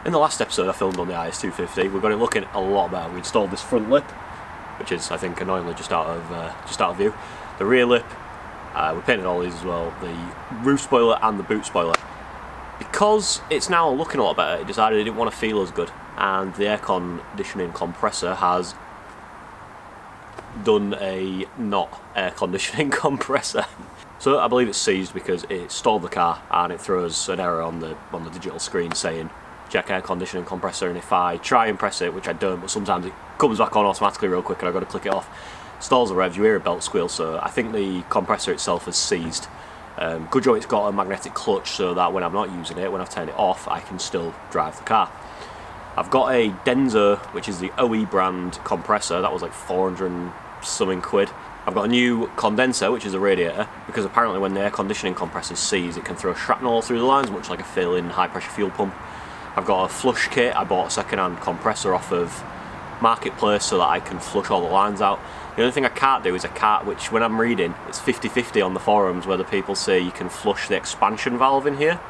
In the last episode I filmed on the IS250, we got it looking a lot better. We installed this front lip, which is, I think, annoyingly just out of view. The rear lip, we painted all these as well. The roof spoiler and the boot spoiler. Because it's now looking a lot better, it decided it didn't want to feel as good, and the air conditioning compressor has done a not air conditioning compressor. So I believe it's seized because it stalled the car and it throws an error on the digital screen saying check air conditioning compressor, and if I try and press it, which I don't, but sometimes it comes back on automatically real quick and I've got to click it off. Stalls the revs, you hear a belt squeal, so I think the compressor itself has seized. Good job it's got a magnetic clutch so that when I'm not using it, when I've turned it off, I can still drive the car. I've got a Denza, which is the OE brand compressor, that was like 400 and something quid. I've got a new condenser, which is a radiator, because apparently when the air conditioning compressor seized, it can throw shrapnel through the lines, much like a fill-in high pressure fuel pump. I've got a flush kit. I bought a second-hand compressor off of Marketplace so that I can flush all the lines out. The only thing I can't do is which when I'm reading, it's 50-50 on the forums where the people say you can flush the expansion valve in here.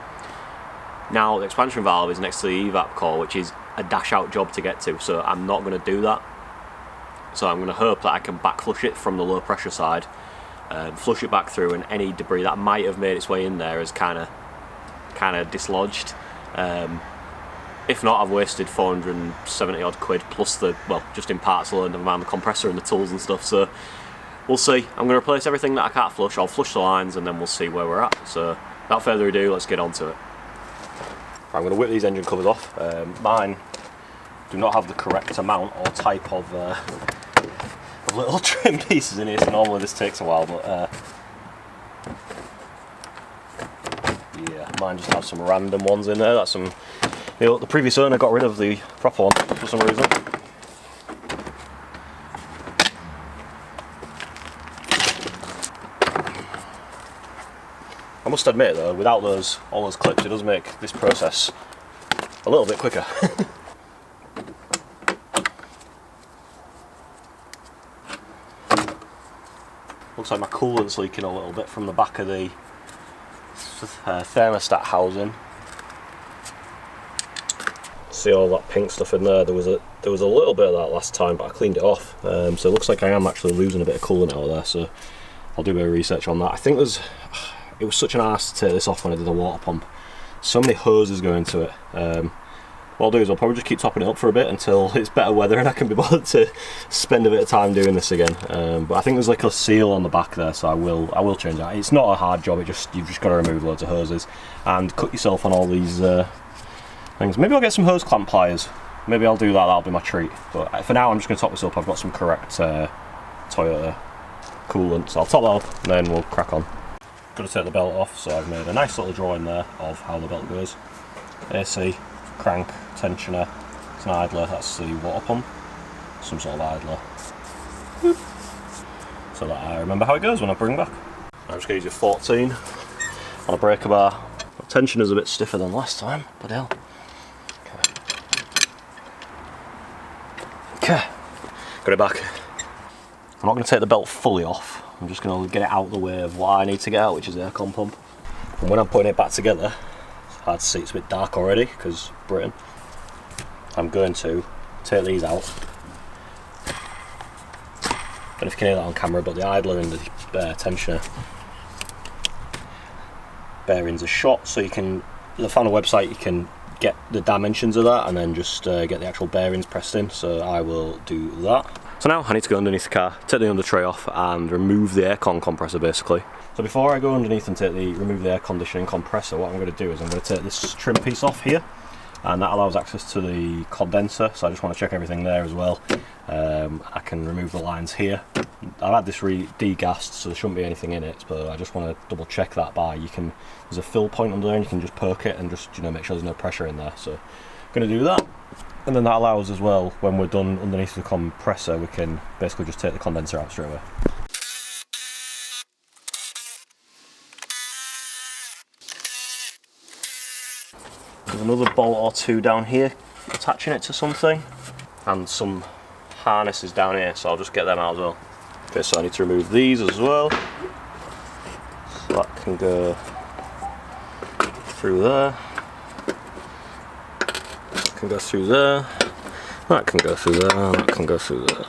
Now, the expansion valve is next to the evap core, which is a dash-out job to get to, so I'm not going to do that. So I'm going to hope that I can back flush it from the low pressure side, flush it back through, and any debris that might have made its way in there is kind of dislodged. If not, I've wasted 470 odd quid plus the, well, just in parts alone, never mind the compressor and the tools and stuff, so we'll see. I'm going to replace everything that I can't flush. I'll flush the lines and then we'll see where we're at. So without further ado, let's get on to it. I'm going to whip these engine covers off. Mine do not have the correct amount or type of little trim pieces in here, so normally this takes a while, but yeah, mine just have some random ones in there. That's some, you know, the previous owner got rid of the proper one for some reason. I must admit though, without all those clips, it does make this process a little bit quicker. Looks like my coolant's leaking a little bit from the back of the thermostat housing. See all that pink stuff in there? There was a little bit of that last time, but I cleaned it off. So it looks like I am actually losing a bit of coolant out of there. So I'll do a bit of research on that. I think it was such an arse to take this off when I did the water pump. So many hoses go into it. What I'll do is I'll probably just keep topping it up for a bit until it's better weather and I can be bothered to spend a bit of time doing this again. But I think there's like a seal on the back there, so I will change that. It's not a hard job. You've just got to remove loads of hoses and cut yourself on all these things. Maybe I'll get some hose clamp pliers. Maybe I'll do that. That'll be my treat. But for now, I'm just going to top this up. I've got some correct Toyota coolant, so I'll top that up and then we'll crack on. Got to take the belt off, so I've made a nice little drawing there of how the belt goes. AC, crank, tensioner, it's an idler, that's the water pump, some sort of idler. Boop. So that I remember how it goes when I bring back. I'm just going to use a 14 on a breaker bar. The tensioner's a bit stiffer than last time, but hell. Okay, got it back. I'm not going to take the belt fully off. I'm just going to get it out of the way of what I need to get out, which is the aircon pump. And when I'm putting it back together, it's hard to see, it's a bit dark already because Britain. I'm going to take these out. I don't know if you can hear that on camera, but the idler and the tensioner bearings are shot, so you can, I found a website you can get the dimensions of that and then just get the actual bearings pressed in, so I will do that. So now I need to go underneath the car, take the under tray off and remove the aircon compressor basically. So before I go underneath and remove the air conditioning compressor, what I'm going to do is I'm going to take this trim piece off here, and that allows access to the condenser, so I just want to check everything there as well. I can remove the lines here. I've had this degassed, so there shouldn't be anything in it, but I just want to double check that by, there's a fill point under there and you can just poke it and just, make sure there's no pressure in there. So I'm going to do that. And then that allows as well, when we're done underneath the compressor, we can basically just take the condenser out straight away. There's another bolt or two down here attaching it to something, and some harnesses down here, so I'll just get them out as well. Okay, so I need to remove these as well. So that can go through there. can go through there, that can go through there, that can go through there.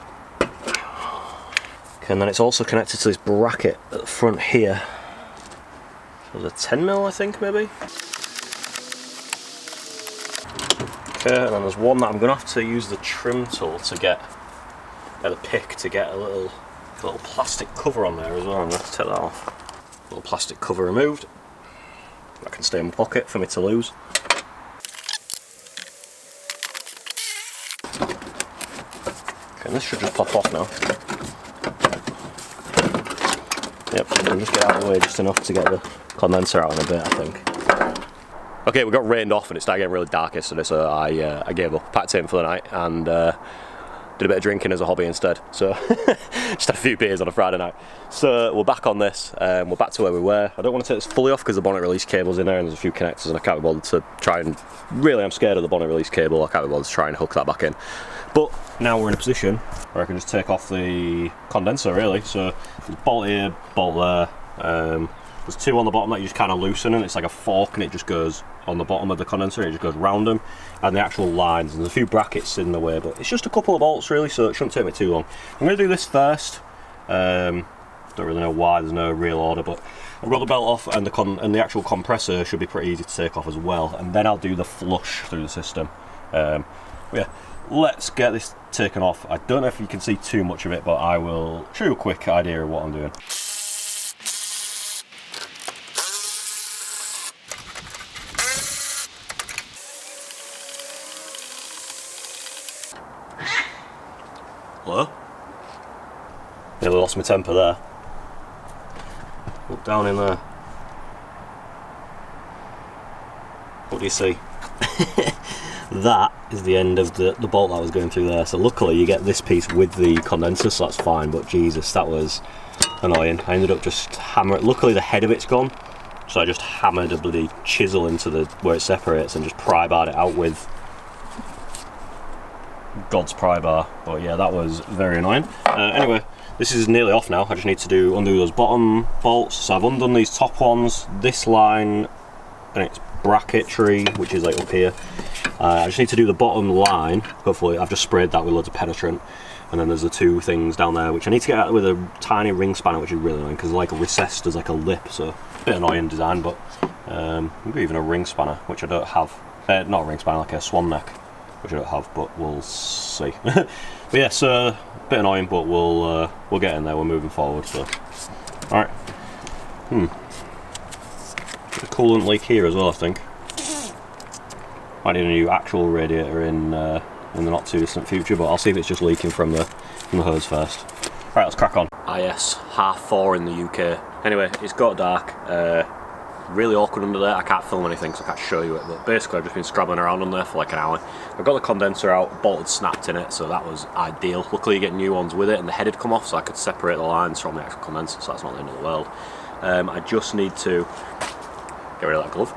Okay, and then it's also connected to this bracket at the front here. So there's a 10mm, I think, maybe. Okay, and then there's one that I'm going to have to use the trim tool to get, the pick to get a little plastic cover on there as well. I'm going to have to take that off. A little plastic cover removed. That can stay in my pocket for me to lose. Okay, and this should just pop off now. Yep, I'll just get out of the way just enough to get the condenser out in a bit, I think. Okay, we got rained off and it started getting really dark yesterday, so I gave up, packed in for the night, and did a bit of drinking as a hobby instead. So just had a few beers on a Friday night. So we're back on this, we're back to where we were. I don't want to take this fully off because the bonnet release cable's in there and there's a few connectors and I can't be bothered to try and, really I'm scared of the bonnet release cable, I can't be bothered to try and hook that back in. But now we're in a position where I can just take off the condenser really. So there's bolt here, bolt there. There's two on the bottom that you just kind of loosen and it's like a fork and it just goes on the bottom of the condenser and it just goes round them. And the actual lines, and there's a few brackets in the way, but it's just a couple of bolts really, so it shouldn't take me too long. I'm going to do this first. Don't really know why, there's no real order, but I've got the belt off and the actual compressor should be pretty easy to take off as well. And then I'll do the flush through the system. Yeah, let's get this taken off. I don't know if you can see too much of it, but I will show you a quick idea of what I'm doing. Hello? Nearly lost my temper there. Look down in there. What do you see? That is the end of the bolt that was going through there. So luckily you get this piece with the condenser, so that's fine, but Jesus, that was annoying. I ended up just hammering, luckily the head of it's gone, so I just hammered a bloody chisel into where it separates and just pry barred it out with God's pry bar. But yeah, that was very annoying. Anyway, this is nearly off now. I just need to undo those bottom bolts. So I've undone these top ones, this line and its bracketry, which is like up here. I just need to do the bottom line. Hopefully I've just sprayed that with loads of penetrant, and then there's the two things down there which I need to get out with a tiny ring spanner, which is really annoying because like recessed as like a lip, so a bit annoying design. But maybe even a ring spanner, which I don't have. Not a ring spanner, like a swan neck, which I don't have, but we'll see. But yeah, so a bit annoying, but we'll get in there. We're moving forward. So, all right. A coolant leak here as well, I think. Might need a new actual radiator in the not too distant future, but I'll see if it's just leaking from the hose first. Right, let's crack on. Yes, 4:30 in the UK. Anyway, it's got dark. Really awkward under there. I can't film anything, so I can't show you it, but basically I've just been scrabbling around on there for like an hour. I've got the condenser out, bolt had snapped in it, so that was ideal. Luckily you get new ones with it, and the head had come off, so I could separate the lines from the actual condenser, so that's not the end of the world. I just need to get rid of that glove.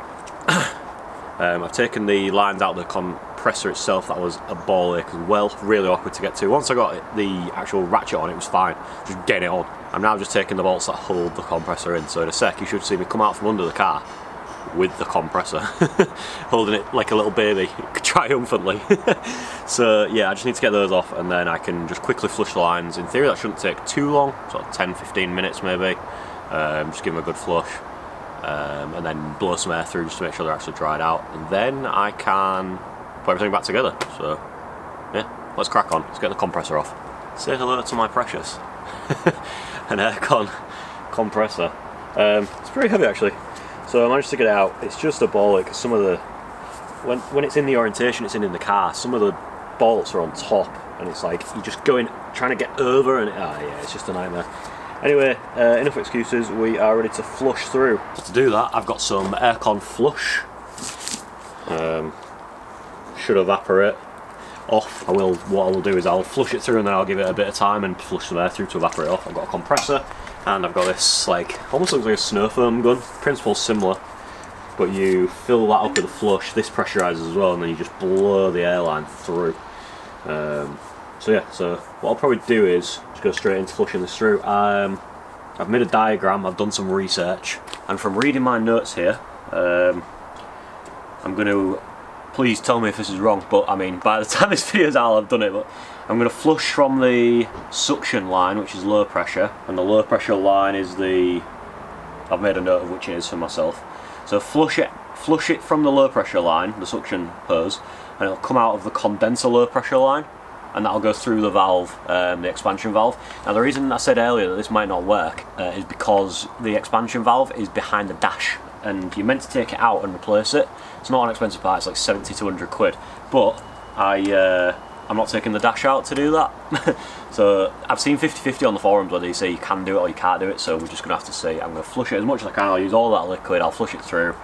I've taken the lines out of the compressor itself. That was a ball ache as well, really awkward to get to. Once I got the actual ratchet on, it was fine, just getting it on. I'm now just taking the bolts that hold the compressor in, so in a sec you should see me come out from under the car with the compressor, holding it like a little baby, triumphantly. So yeah, I just need to get those off and then I can just quickly flush the lines. In theory that shouldn't take too long, sort of 10-15 minutes maybe. Just give them a good flush. And then blow some air through just to make sure they're actually dried out, and then I can put everything back together. So yeah, let's crack on. Let's get the compressor off. Say hello to my precious. An aircon compressor. It's pretty heavy actually, so I managed to get it out. It's just a ball because some of the when it's in the orientation it's in the car, some of the bolts are on top and it's like you just go in trying to get over and yeah, it's just a nightmare. Anyway, enough excuses, we are ready to flush through. To do that, I've got some aircon flush. Should evaporate off. What I will do is I'll flush it through and then I'll give it a bit of time and flush some air through to evaporate off. I've got a compressor and I've got this like, almost looks like a snow foam gun. Principle's similar, but you fill that up with a flush, this pressurizes as well, and then you just blow the airline through. So yeah, so what I'll probably do is just go straight into flushing this through. I've made a diagram, I've done some research, and from reading my notes here, I'm going to please tell me if this is wrong, but I mean, by the time this video's out, I've done it, but I'm going to flush from the suction line, which is low pressure, and the low pressure line is the, I've made a note of which it is for myself. So flush it from the low pressure line, the suction hose, and it'll come out of the condenser low pressure line, and that'll go through the valve, the expansion valve. Now the reason I said earlier that this might not work is because the expansion valve is behind the dash, and you're meant to take it out and replace it. It's not an expensive part, it's like 70 to 100 quid, but I'm not taking the dash out to do that. So I've seen 50-50 on the forums where they say you can do it or you can't do it, so we're just going to have to see. I'm going to flush it as much as I can, I'll use all that liquid, I'll flush it through.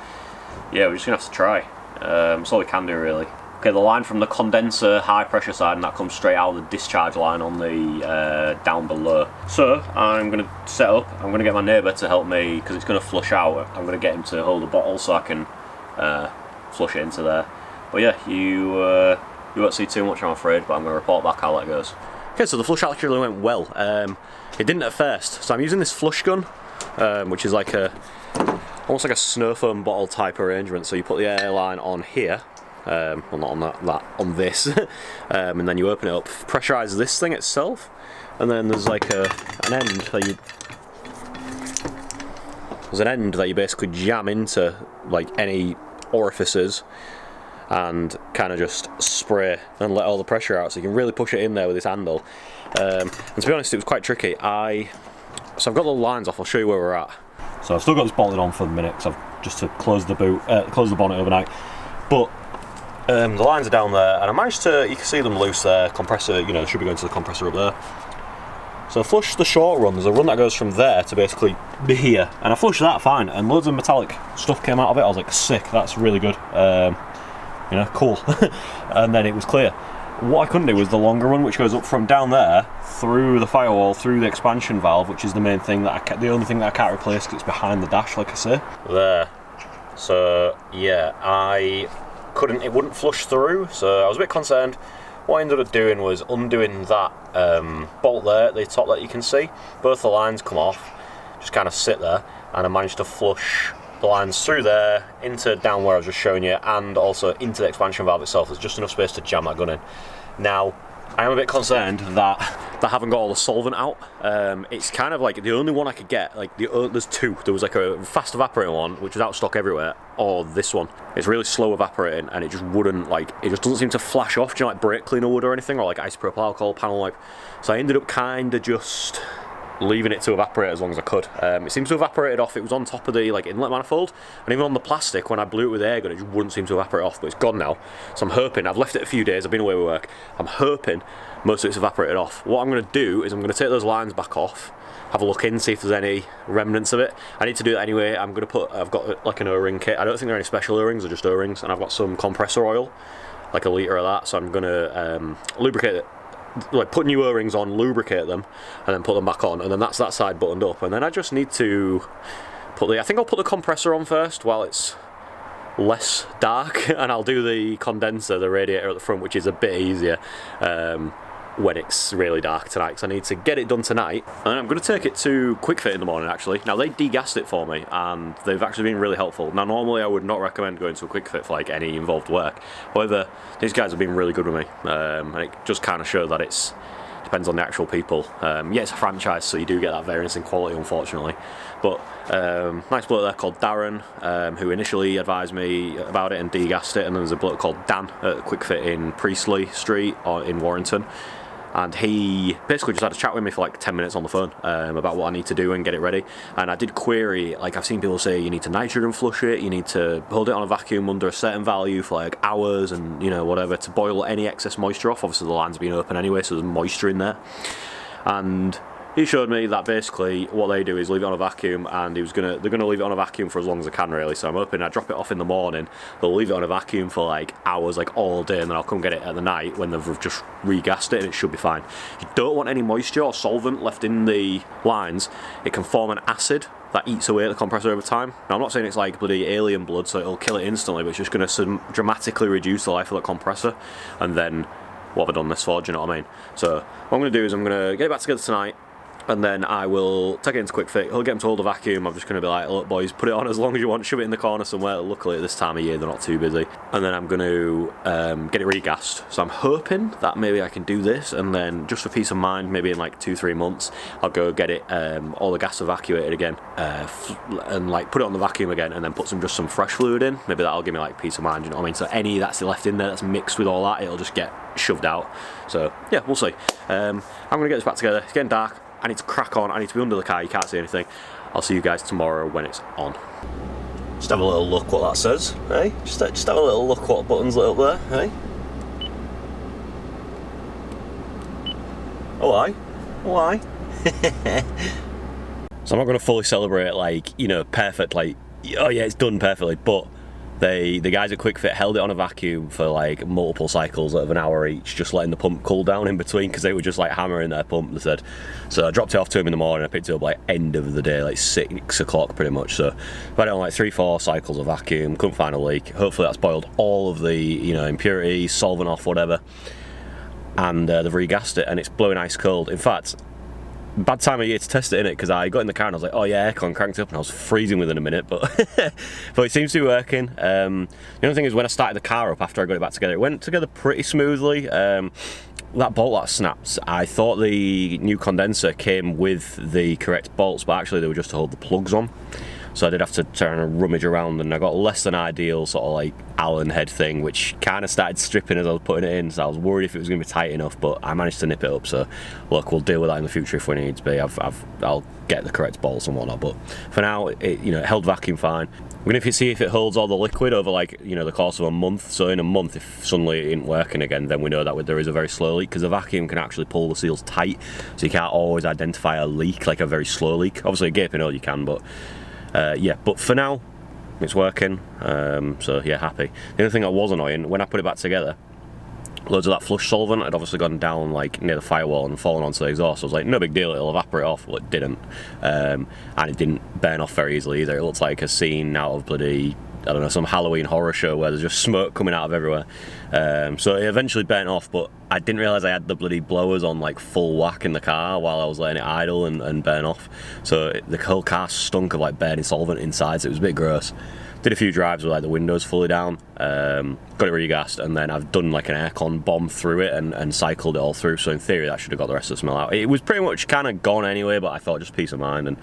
Yeah, we're just going to have to try. That's all we can do really. Okay, the line from the condenser high pressure side, and that comes straight out of the discharge line on the down below. So I'm going to set up, I'm going to get my neighbour to help me, because it's going to flush out. I'm going to get him to hold the bottle so I can flush it into there. But yeah, you won't see too much, I'm afraid, but I'm going to report back how that goes. Okay, so the flush actually went well. It didn't at first, so I'm using this flush gun, which is like almost like a snow foam bottle type arrangement. So you put the air line on here, well not on that on this, and then you open it up, pressurise this thing itself, and then there's like an end that you basically jam into like any orifices, and kind of just spray and let all the pressure out, so you can really push it in there with this handle. And to be honest, it was quite tricky. So I've got the lines off, I'll show you where we're at. So I've still got this bolted on for the minute, because I've just to close the bonnet overnight. But the lines are down there, and I managed to, you can see them loose there, compressor, you know, should be going to the compressor up there. So I flushed the short run, there's a run that goes from there to basically be here, and I flushed that fine, and loads of metallic stuff came out of it. I was like, sick, that's really good. You know, cool. And then it was clear. What I couldn't do was the longer run, which goes up from down there through the firewall, through the expansion valve, which is the main thing that the only thing that I can't replace, because it's behind the dash, like I say. There. So yeah, it wouldn't flush through, so I was a bit concerned. What I ended up doing was undoing that bolt there at the top that you can see. Both the lines come off, just kind of sit there, and I managed to flush the lines through there, into down where I was just showing you, and also into the expansion valve itself. There's just enough space to jam that gun in. Now, I am a bit concerned that I haven't got all the solvent out. It's kind of like the only one I could get, like there's two. There was like a fast evaporating one, which was out of stock everywhere, or this one. It's really slow evaporating, and it just wouldn't, like, it just doesn't seem to flash off, do you know, like brake cleaner would or anything, or like isopropyl alcohol panel wipe. So I ended up kind of just leaving it to evaporate as long as I could. It seems to have evaporated off. It was on top of the like inlet manifold, and even on the plastic when I blew it with the air gun, it just wouldn't seem to evaporate off, but it's gone now. So I'm hoping, I've left it a few days, I've been away with work, I'm hoping most of it's evaporated off. What I'm going to do is I'm going to take those lines back off, have a look in, see if there's any remnants of it. I need to do that anyway. I've got like an O-ring kit. I don't think there are any special O-rings, they're just O-rings, and I've got some compressor oil, like a litre of that, so I'm going to lubricate it, like put new O-rings on, lubricate them, and then put them back on, and then that's that side buttoned up. And then I just need to put I think I'll put the compressor on first while it's less dark, and I'll do the condenser, the radiator at the front, which is a bit easier when it's really dark tonight, because I need to get it done tonight. And I'm going to take it to Quick Fit in the morning actually. Now they degassed it for me, and they've actually been really helpful. Now normally I would not recommend going to a Quick Fit for like any involved work, however these guys have been really good with me, and it just kind of showed that it depends on the actual people. Yeah, it's a franchise, so you do get that variance in quality, unfortunately. But nice bloke there called Darren, who initially advised me about it and degassed it, and then there's a bloke called Dan at Quick Fit in Priestley Street in Warrington. And he basically just had a chat with me for like 10 minutes on the phone about what I need to do and get it ready. And I did query, like I've seen people say you need to nitrogen flush it, you need to hold it on a vacuum under a certain value for like hours, and you know, whatever, to boil any excess moisture off. Obviously the line's been open anyway, so there's moisture in there. And he showed me that basically what they do is leave it on a vacuum, and they're gonna leave it on a vacuum for as long as they can, really. So I'm hoping I drop it off in the morning, they'll leave it on a vacuum for like hours, like all day, and then I'll come get it at the night when they've just regassed it, and it should be fine. You don't want any moisture or solvent left in the lines. It can form an acid that eats away at the compressor over time. Now I'm not saying it's like bloody alien blood, so it'll kill it instantly, but it's just gonna dramatically reduce the life of that compressor, and then what have I done this for, do you know what I mean? So what I'm gonna do is I'm gonna get it back together tonight. and then I will take it into quick fit. He'll get them to hold a vacuum. I'm just going to be like, look boys, put it on as long as you want, shove it in the corner somewhere. Luckily at this time of year they're not too busy. And then I'm going to get it regassed. So I'm hoping that maybe I can do this, and then just for peace of mind, maybe in like 2-3 months, I'll go get it all the gas evacuated again, and like put it on the vacuum again, and then put just some fresh fluid in. Maybe that'll give me like peace of mind, you know what I mean? So any that's left in there that's mixed with all that, it'll just get shoved out. So yeah, we'll see. I'm going to get this back together. It's getting dark. I need to crack on. I need to be under the car. You can't see anything. I'll see you guys tomorrow when it's on. Just have a little look what that says, hey? Just have a little look what buttons lit up there, hey? Oh aye, oh aye. So I'm not going to fully celebrate like, you know, perfect, like, oh yeah, it's done perfectly, but the guys at Quick Fit held it on a vacuum for like multiple cycles of an hour each, just letting the pump cool down in between, because they were just like hammering their pump, they said. So I dropped it off to him in the morning. I picked it up like end of the day, like 6 o'clock pretty much. So I've had it on like 3-4 cycles of vacuum, couldn't find a leak. Hopefully that's boiled all of the, you know, impurities, solvent off, whatever. And they've regassed it, and it's blowing ice cold. In fact, bad time of year to test it, innit? Because I got in the car and I was like, oh yeah, aircon cranked up, and I was freezing within a minute, but but it seems to be working. The only thing is, when I started the car up after I got it back together, it went together pretty smoothly. That bolt that snapped, I thought the new condenser came with the correct bolts, but actually they were just to hold the plugs on. So I did have to turn and rummage around, and I got less than ideal sort of like Allen head thing, which kind of started stripping as I was putting it in, so I was worried if it was going to be tight enough, but I managed to nip it up. So look, we'll deal with that in the future if we need to be. I'll get the correct bolts and whatnot, but for now, it, you know, it held vacuum fine. We're going to see if it holds all the liquid over, like, you know, the course of a month. So in a month, if suddenly it isn't working again, then we know that there is a very slow leak, because the vacuum can actually pull the seals tight, so you can't always identify a leak, like a very slow leak. Obviously a gaping hole you can, but yeah, but for now it's working, so yeah, happy. The only thing that was annoying, when I put it back together, loads of that flush solvent had obviously gone down like near the firewall and fallen onto the exhaust. I was like, no big deal, it'll evaporate off. Well, it didn't, and it didn't burn off very easily either. It looks like a scene out of bloody, I don't know, some Halloween horror show where there's just smoke coming out of everywhere. So it eventually burnt off, but I didn't realise I had the bloody blowers on like full whack in the car while I was letting it idle and burn off. So the whole car stunk of like burning solvent inside, so it was a bit gross. Did a few drives with like the windows fully down, got it regassed, and then I've done like an aircon bomb through it and cycled it all through, so in theory that should have got the rest of the smell out. It was pretty much kind of gone anyway, but I thought just peace of mind, and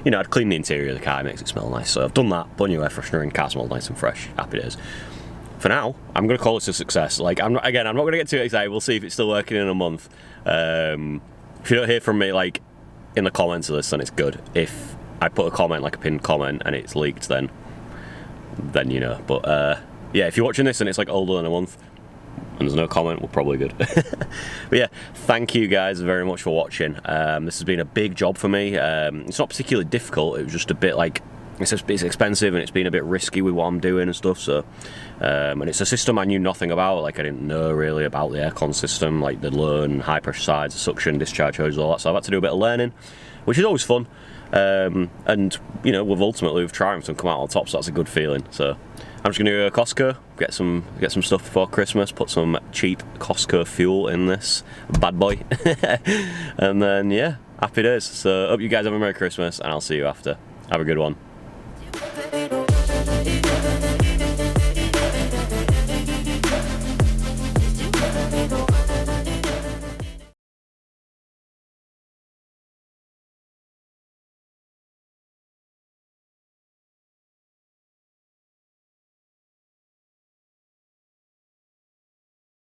you know, I'd clean the interior of the car, it makes it smell nice, so I've done that, put a new air freshener in, car smells nice and fresh, happy days. For now, I'm going to call this a success. Like, I'm not going to get too excited, we'll see if it's still working in a month. If you don't hear from me like in the comments of this, then it's good. If I put a comment, like a pinned comment, and it's leaked, then you know. But yeah, if you're watching this and it's like older than a month and there's no comment, we're probably good. But yeah, thank you guys very much for watching. This has been a big job for me. It's not particularly difficult, it was just a bit like, it's expensive and it's been a bit risky with what I'm doing and stuff, so and it's a system I knew nothing about. Like, I didn't know really about the aircon system, like the low and high pressure sides, the suction, discharge hoses, all that, so I've had to do a bit of learning, which is always fun. And you know, we've triumphed and come out on top, so that's a good feeling. So I'm just gonna go to Costco, get some stuff before Christmas, put some cheap Costco fuel in this bad boy, and then yeah, happy days. So hope you guys have a Merry Christmas, and I'll see you after. Have a good one.